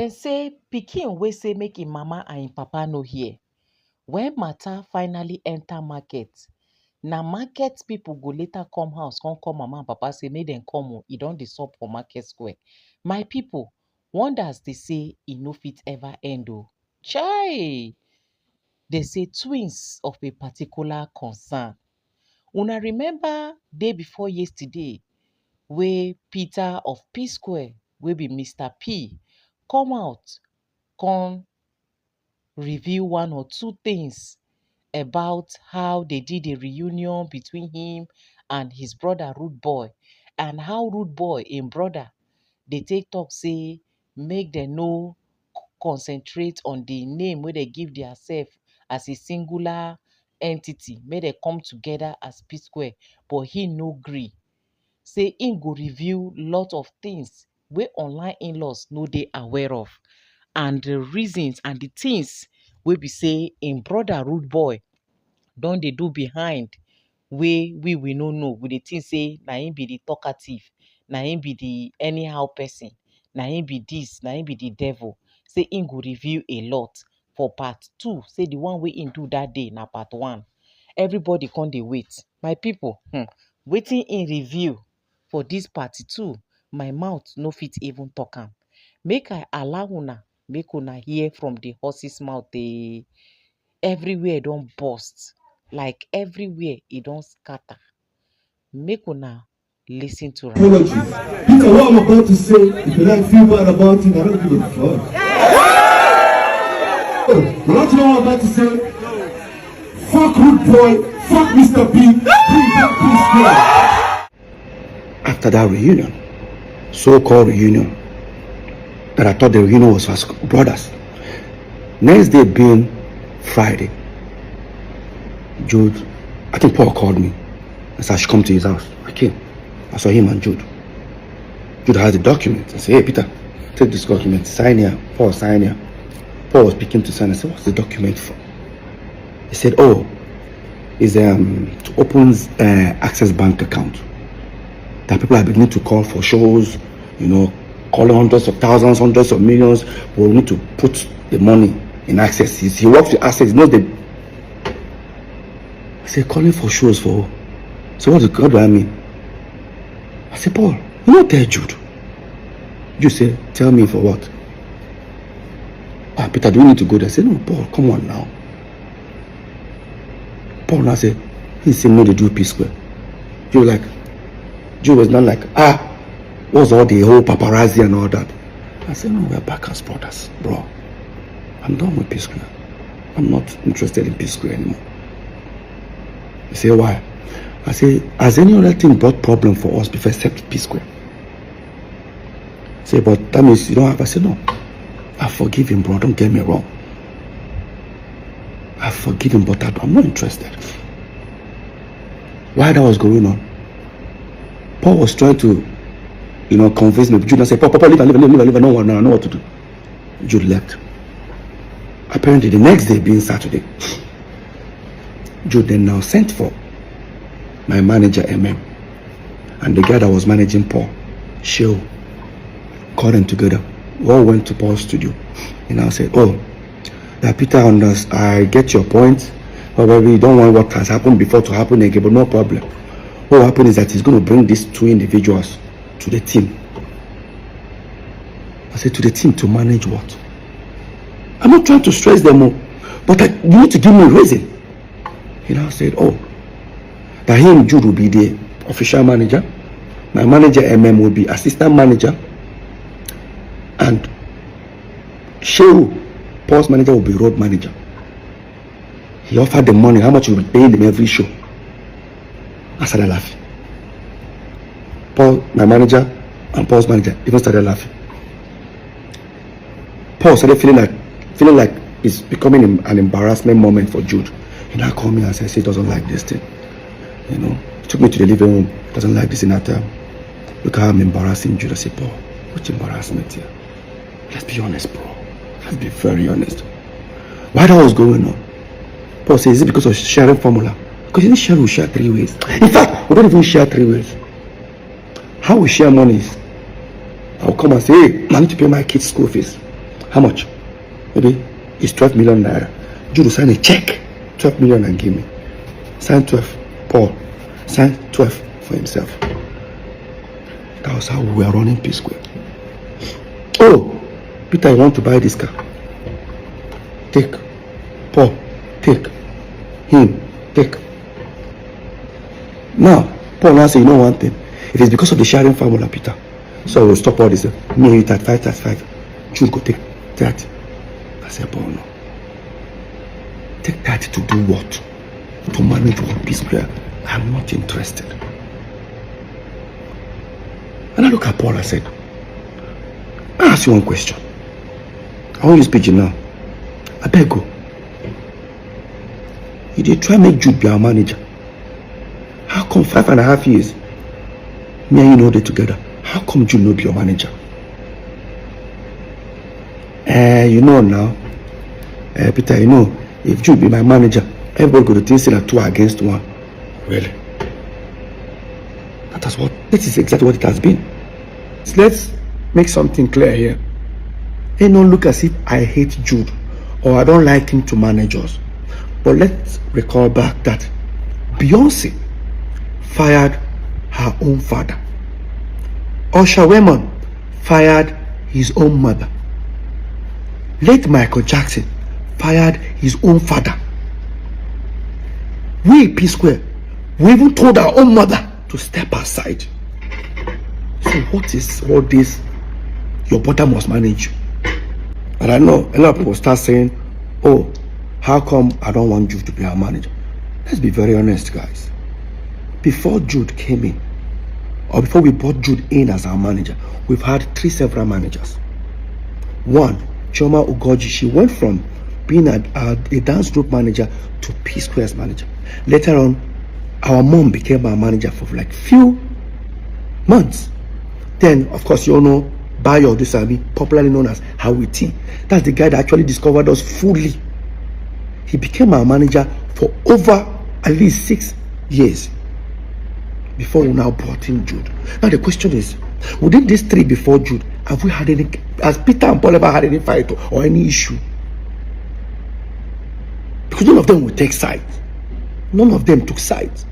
Dem say pikin wey say make im mama and im papa no hear. When matter finally enter market, na market people go later come house come call mama and papa say make dem come o, e don dey sup for market square. My people, wonders dey say e no fit ever end o. Chai! Dey say twins of a particular concern. Una remember day before yesterday wey Peter of psquare wey be Mr. P come out come reveal one or two things about how they did a reunion between him and his brother Rude Boy, and how Rude Boy im brother dey take talk say make dem no concentrate on the name wey dem give theirself as a singular entity, make dem come together as psquare, but he no gree. Say im go reveal lot of things wey online in-laws no dey aware of, and the reasons and the things wey be say im brother Rude Boy don dey do behind, wey we no know. We dey think say na him be the talkative, na him be the anyhow person, na him be this, na him be the devil. Say im go reveal a lot for part 2. Say the one wey im do that day na part 1. Everybody come dey wait. My people, wetin im reveal for this part 2, my mouth no fit even talk am. Make I allow una, make una hear from the horse's mouth. Everywhere don burst, like everywhere e don scatter. Make una listen to am. Peter, what I'm about to say, if you like feel bad about it, I don't give a fuck. You want to know what I'm about to say? Fuck Rude Boy, fuck Mr. B, bring back peace. After that reunion, so-called reunion, that I thought the reunion was for brothers. Next day being Friday, Jude, I think Paul called me and said I should come to his house. I came. I saw him and Jude. Jude has the document. I said, hey Peter, take this document, sign here. Paul, sign here. Paul was picking to sign. I said, what's the document for? He said, oh, it's to open Access Bank account. That people are beginning to call for shows, you know, calling hundreds of thousands, hundreds of millions. But we need to put the money in Access. He works with Access. He knows the. I said, calling for shows for. So what do I mean? I said, Paul, you're not there, Jude. You say, tell me for what? Ah, Peter, do we need to go there? I said, no, Paul, come on now. Paul now said, he said, no, they do psquare. You were like, Jude was not like, what's all the whole paparazzi and all that? I said, no, we're back as brothers, bro. I'm done with psquare. I'm not interested in psquare anymore. He said, why? I say, has any other thing brought problem for us before except psquare? Say, but that means you don't have. I said, no. I forgive him, bro. Don't get me wrong. I forgive him, but I'm not interested. While that was going on, Paul was trying to, convince me. Jude said, Paul, leave. I don't know what to do. Jude left. Apparently, the next day being Saturday, Jude then now sent for my manager, MM, and the guy that was managing Paul, Sheo, called them together. We all went to Paul's studio. And I said, oh, that Peter, I get your point. However, you don't want what has happened before to happen again, but no problem. What will happen is that he's going to bring these two individuals to the team. I said, to the team to manage what? I'm not trying to stress them all, but you need to give me a reason. He now said, oh, that him, Jude, will be the official manager. My manager, MM, will be assistant manager. And Sheo, Paul's manager, will be road manager. He offered them money, how much he will be paying them every show. I started laughing. Paul, my manager, and Paul's manager even started laughing. Paul started feeling like it's becoming an embarrassment moment for Jude. He now called me and said he doesn't like this thing. He took me to the living room. Doesn't like this in that time. Look how I'm embarrassing Jude. I said, Paul, what's embarrassment here? Let's be honest, bro. Let's be very honest. Why that was going on? Paul says, is it because of sharing formula? Because in share, we share 3 ways. In fact, we don't even share 3 ways. How we share money is, I'll come and say, hey, I need to pay my kids' school fees. How much? Maybe it's 12 million naira. Jude will sign a check, 12 million, and give me. Sign 12. Paul, sign 12 for himself. That was how we were running P-square. Oh, Peter, you want to buy this car? Take. Paul, take. Him, take. Now, Paul now say, you know one thing? It is because of the sharing formula, Peter. So we'll stop all this. Me and you 35. Jude go take 30. I said, Paul, no. Take 30 to do what? To manage one P-square. I'm not interested. And I look at Paul, I said, I ask you one question. I won't use pidgin now. I beg you. You did try make Jude be our manager. How come 5.5 years? Me and you know they together. How come Jude no be your manager? You know now. Peter, you know, if Jude be my manager, everybody go to think that 2 against 1. Really? This is exactly what it has been. So let's make something clear here. They don't look as if I hate Jude or I don't like him to manage us. But let's recall back that Beyonce fired her own father. Usher Raymond fired his own mother. Late Michael Jackson fired his own father. We P-square, we even told our own mother to step aside. So what is all this? Your brother must manage you. And I know a lot of people start saying, oh, how come I don't want Jude to be our manager? Let's be very honest, guys. Before Jude came in, or before we brought Jude in as our manager, we've had 3 several managers. One, Chioma Ugoji, she went from being a dance group manager to P-square's manager. Later on, our mom became our manager for like few months. Then, of course, you all know Bayo Dusami, popularly known as Howie T. That's the guy that actually discovered us fully. He became our manager for over at least 6 years before we now brought in Jude. Now the question is, within these 3 before Jude, have we had any, has Peter and Paul ever had any fight or any issue? Because none of them would take sides. None of them took sides.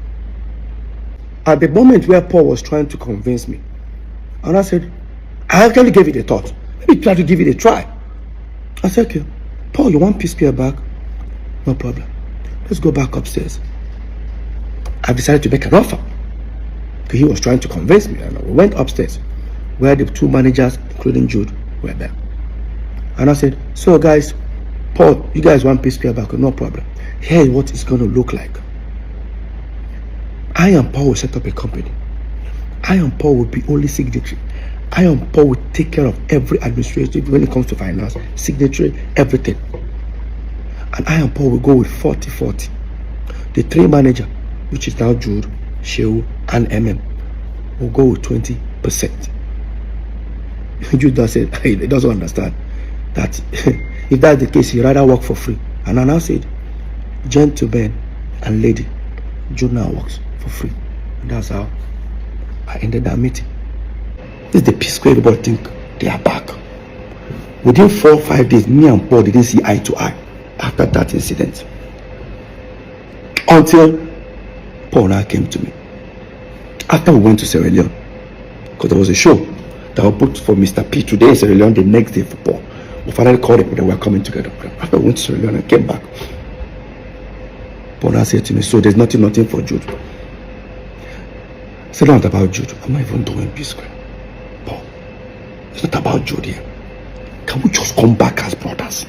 At the moment where Paul was trying to convince me, and I said, I actually gave it a thought. Maybe try to give it a try. I said, okay, Paul, you want P-square back? No problem. Let's go back upstairs. I've decided to make an offer. Because he was trying to convince me. And we went upstairs where the 2 managers, including Jude, were there. And I said, so guys, Paul, you guys want P-square back? No problem. Here's what it's going to look like. I and Paul will set up a company. I and Paul will be only signatory. I and Paul will take care of every administrative when it comes to finance, signatory, everything. And I and Paul will go with 40-40. The 3 manager, which is now Jude, Shehu, and MM, will go with 20%. Jude does say he doesn't understand that if that's the case, he'd rather work for free. And I now said, gentleman and lady, Jude now works for free. And that's how I ended that meeting. This is the P-square everybody think they are back. Within 4 or 5 days, me and Paul didn't see eye to eye after that incident. Until Paul now came to me. After we went to Sierra Leone, because there was a show that was booked for Mr. P today in Sierra Leone, the next day for Paul. We finally called him that we were coming together. After we went to Sierra Leone and came back, Paul now said to me, so there's nothing for Jude. I said, not about Jude. I'm not even doing P-square. Paul, it's not about Jude here. Can we just come back as brothers?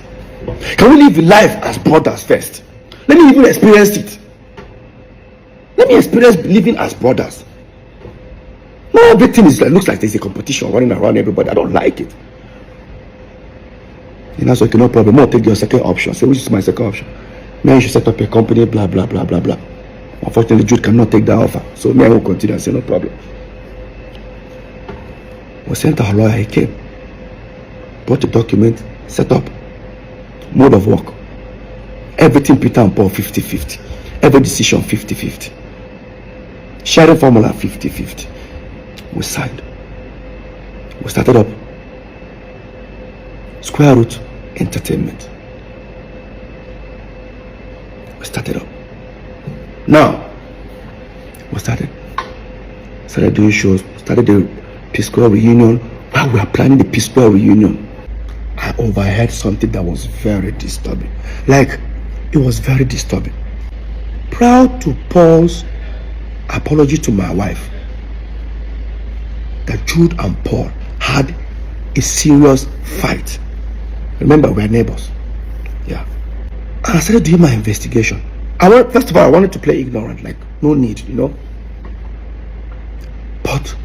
Can we live life as brothers first? Let me even experience it. Let me experience living as brothers. Now everything is looks like there's a competition running around everybody. I don't like it. And that's okay, no problem. I'll take your second option. Say, which is my second option? Me, you should set up a company, blah, blah, blah, blah, blah. Unfortunately, Jude cannot take that offer. So me, I will continue and say, no problem. We sent our lawyer, he came. Brought the document, set up. Mode of work. Everything Peter and Paul 50-50. Every decision 50-50. Sharing formula 50-50. We signed. We started up. Square Root Entertainment. We started up. Now, we started doing shows, started the psquare reunion. While we were planning the psquare reunion, I overheard something that was very disturbing. Like, it was very disturbing. Proud to Paul's apology to my wife that Jude and Paul had a serious fight. Remember, we're neighbors. Yeah. And I started doing my investigation. First of all, I wanted to play ignorant, like, no need, you know. But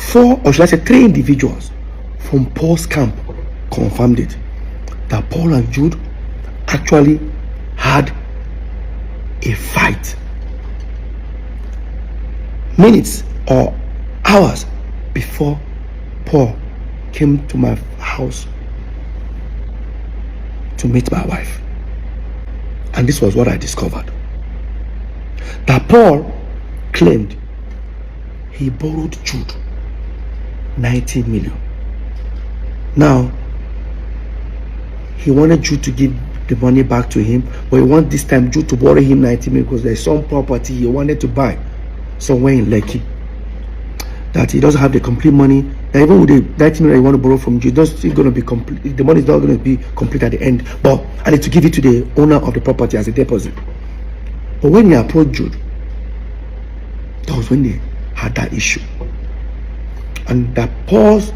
4, or should I say 3 individuals from Paul's camp confirmed it, that Paul and Jude actually had a fight minutes or hours before Paul came to my house to meet my wife. And this was what I discovered, that Paul claimed he borrowed Jude 90 million. Now, he wanted Jude to give the money back to him, but he wanted this time Jude to borrow him 90 million because there's some property he wanted to buy somewhere in Lekki that he doesn't have the complete money. That even with the 90 million you want to borrow from Jude, it's going to be complete. The money is not going to be complete at the end, but I need to give it to the owner of the property as a deposit. But when he approached Jude, that was when they had that issue, and that Paul's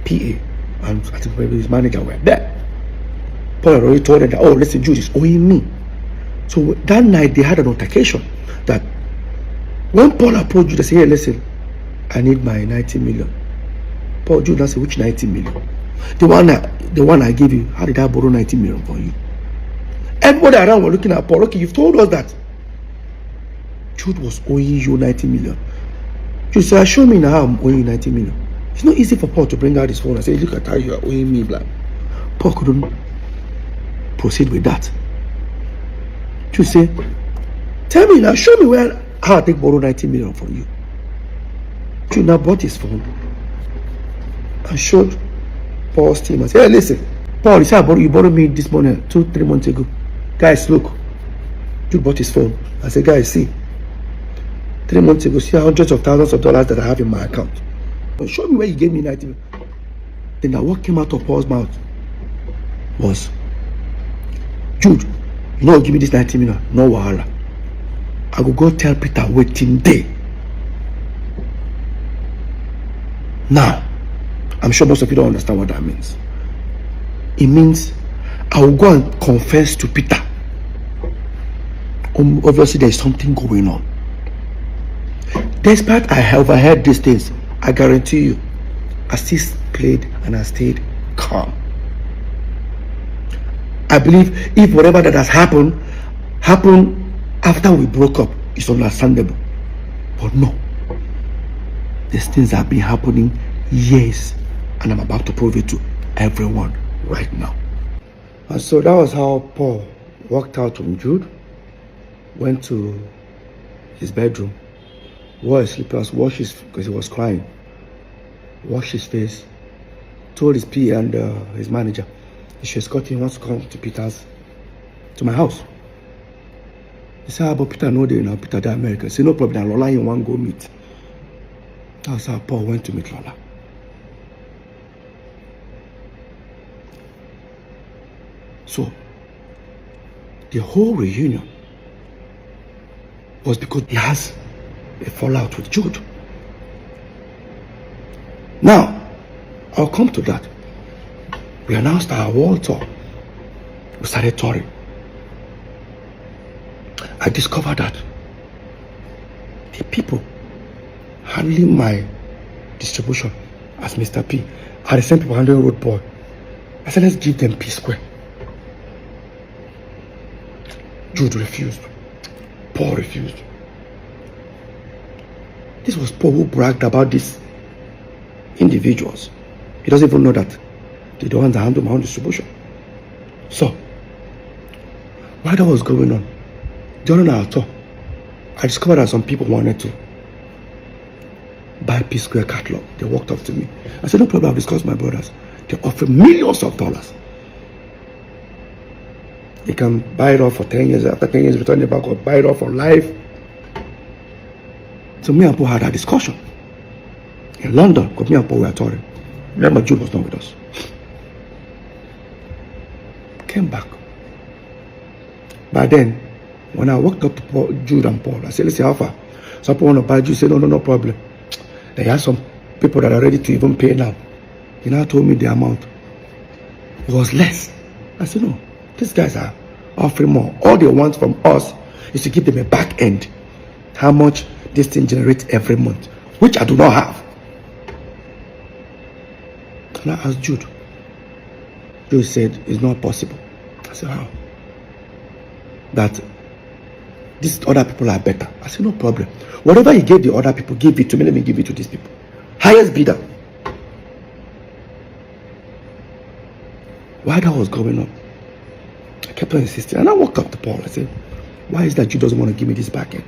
PA and I think maybe his manager were there. Paul had already told them that, oh, listen, Jude is owing me. So that night they had an altercation that when Paul approached Jude, they said, hey, listen, I need my 90 million. Paul, Jude, I said, which 90 million? The one I gave you. How did I borrow 90 million from you? Everybody around were looking at Paul. Okay, you've told us that Jude was owing you 90 million. Jude said, show me now I'm owing you 90 million. It's not easy for Paul to bring out his phone and say, look at how you are owing me, blah. Paul couldn't proceed with that. Jude said, tell me now, show me how I take borrow 90 million from you. Jude now bought his phone and showed Paul's team and said, hey, listen, Paul, you borrowed me this money 2-3 months ago. Guys, look. Jude bought his phone and said, guys, see, 3 months ago, see hundreds of thousands of dollars that I have in my account. But show me where you gave me 90 million. Then now what came out of Paul's mouth was, Jude, you know, give me this 90 million, no wahala. I will go tell Peter waiting day. Now, I'm sure most of you don't understand what that means. It means I will go and confess to Peter. Obviously, there's something going on. Despite I overheard these things, I guarantee you, I still played and I stayed calm. I believe if whatever that has happened after we broke up, it's understandable. But no, these things have been happening years, and I'm about to prove it to everyone right now. And so that was how Paul walked out from Jude, went to his bedroom, wore his slippers, washed his, because he was crying, washed his face, told his PA and his manager, he wants to come to my house. He said, but Peter no day now, Peter the American. He said, no problem, Lola you want to go meet. That's how Paul went to meet Lola. So, the whole reunion was because he has a fallout with Jude. Now, I'll come to that. We announced our world tour. We started touring. I discovered that the people handling my distribution as Mr. P are the same people handling Road Boy. I said, let's give them psquare. Jude refused. Paul refused. This was Paul who bragged about these individuals. He doesn't even know that they're the ones that handle my own distribution. So, while that was going on, during our tour, I discovered that some people wanted to buy psquare catalog. They walked up to me. I said, no problem, I've discussed with my brothers. They offer millions of dollars. You can buy it off for 10 years. After 10 years, return it back or buy it off for life. So me and Paul had that discussion in London, because me and Paul were touring. Remember, Jude was not with us. Came back. By then, when I walked up to Jude and Paul, I said, listen, how far? Some people want to buy Jude. Say, no problem. They have some people that are ready to even pay now. He now told me the amount. It was less. I said, no, these guys are offering more. All they want from us is to give them a back end. How much this thing generates every month, which I do not have. And I asked Jude. Jude said, it's not possible. I said, how? That these other people are better. I said, no problem. Whatever he gave the other people, give it to me. Let me give it to these people. Highest bidder. Why that was going on? I kept on insisting. And I walked up to Paul. I said, why is that Jude doesn't want to give me this back end?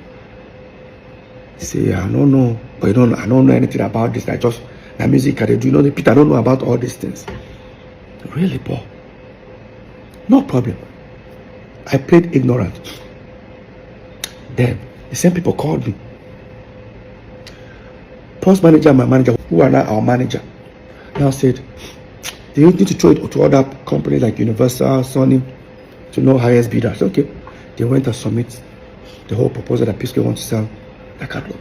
He said, yeah, I don't know. But I don't know anything about this. I just, the music, I do. You know, Peter, I don't know about all these things. Really, Paul? No problem. I played ignorant. Then, the same people called me. Paul's manager and my manager, who are now our manager, now said, they need to throw it to other companies like Universal, Sony, to know highest bidder. I said, okay. They went and submit the whole proposal that psquare wants to sell the catalog.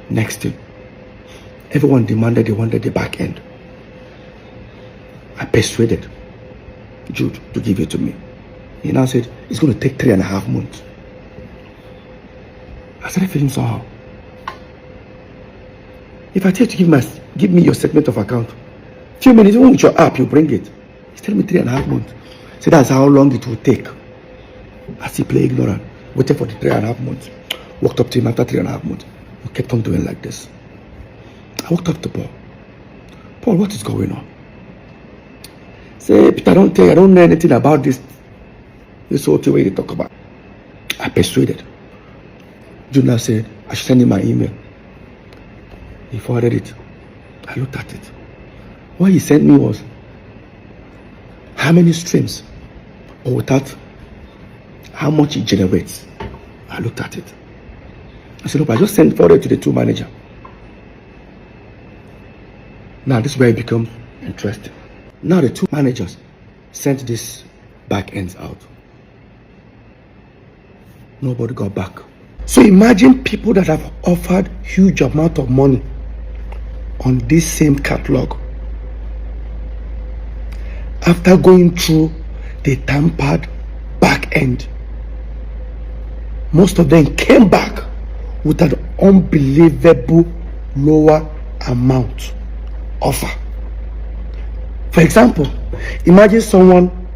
Next thing, everyone demanded they wanted the back end. I persuaded Jude to give it to me. He now said, it's going to take 3.5 months. I started feeling somehow. If I tell you to give me your statement of account, few minutes, even with your app, you bring it. He's telling me 3.5 months. So that's how long it will take. As he play ignorant, waited for the 3.5 months. Walked up to him after 3.5 months. We kept on doing like this. I walked up to Paul. Paul, what is going on? Say, Peter, I don't know anything about this whole thing where you talk about. I persuaded. Junior said, I should send him my email. He forwarded it. I looked at it. What he sent me was how many streams, or without how much it generates. I looked at it. I said, look, I just sent forward to the two manager. Now this is where it becomes interesting. Now the two managers sent this back ends out. Nobody got back. So imagine people that have offered huge amount of money on this same catalog. After going through the tampered back end, most of them came back with an unbelievable lower amount offer. For example, imagine someone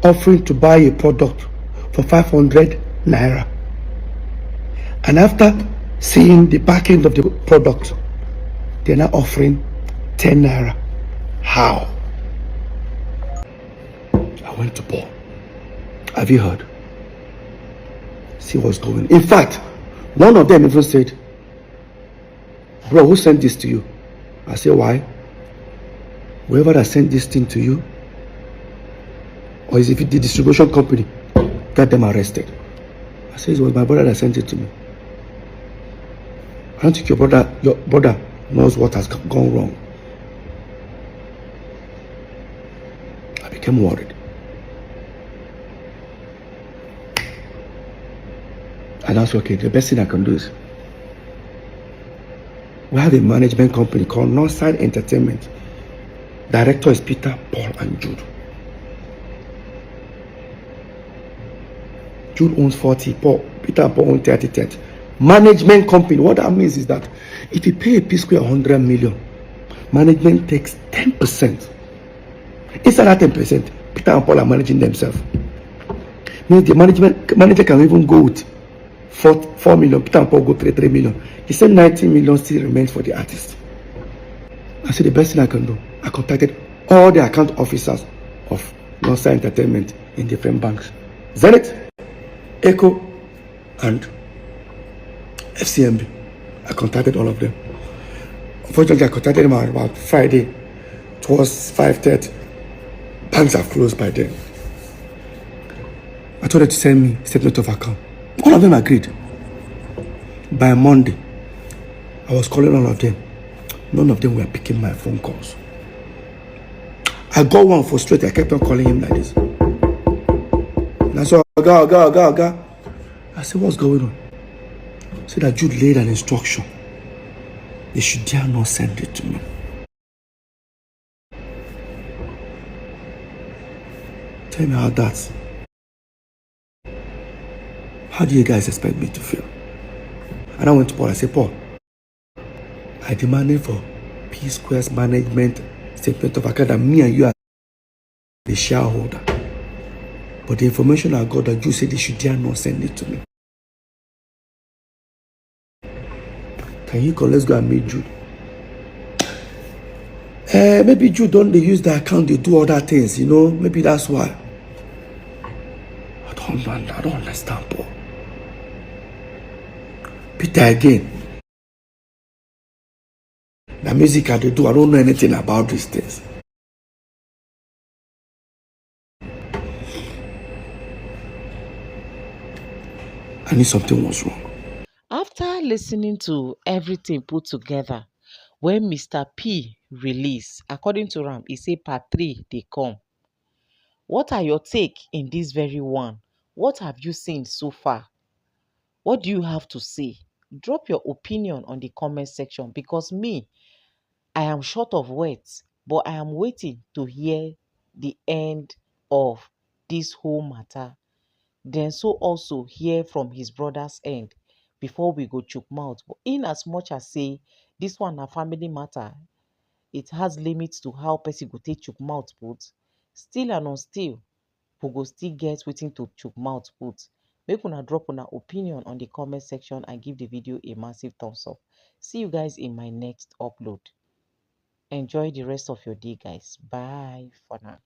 offering to buy a product for 500 naira, and after seeing the back end of the product, they're now offering 10 naira. How? I went to Paul. Have you heard? See what's going on. In fact, one of them even said, bro, who sent this to you? I said, why? Whoever that sent this thing to you, or is it the distribution company, got them arrested. I said, it was my brother that sent it to me. I don't think your brother knows what has gone wrong. I became worried. And that's okay. The best thing I can do is, we have a management company called Northside Entertainment. Director is Peter, Paul, and Jude. Jude owns 40, Peter and Paul own 30. Management company. What that means is that if you pay a psquare 100 million, management takes 10%. Inside that 10%, Peter and Paul are managing themselves. Means the manager can even go with 4 million. Peter and Paul go 3 million. The same 90 million still remains for the artist. I said the best thing I can do. I contacted all the account officers of Northside Entertainment in different banks. Zenith, Echo, and FCMB. I contacted all of them. Unfortunately, I contacted him on about Friday. It was 5:30. Banks are closed by then. I told her to send me statement of account. All of them agreed. By Monday, I was calling all of them. None of them were picking my phone calls. I got one frustrated. I kept on calling him like this. And I said, Oga. I said, what's going on? I said that Jude laid an instruction. They should dare not send it to me. Tell me how that's. How do you guys expect me to feel? And I went to Paul. I said, Paul, I demanded for psquare's management statement of account that me and you are the shareholder. But the information I got that you said they should dare not send it to me. Can you call? Let's go and meet Jude. Maybe Jude don't they use the account, they do other things, maybe that's why. I don't understand, Paul. Peter again. The music I do, I don't know anything about these things. I knew something was wrong. After listening to everything put together, when Mr. P release, according to Ram, he say part 3 they come. What are your take in this very one? What have you seen so far? What do you have to say? Drop your opinion on the comment section because me, I am short of words, but I am waiting to hear the end of this whole matter. Then so also hear from his brother's end before we go chook mouth. But in as much as say this one a family matter, it has limits to how person go take chook mouth put. Still and on still, we go still get wetin to chook mouth put. Make una drop una opinion on the comment section and give the video a massive thumbs up. See you guys in my next upload. Enjoy the rest of your day, guys. Bye for now.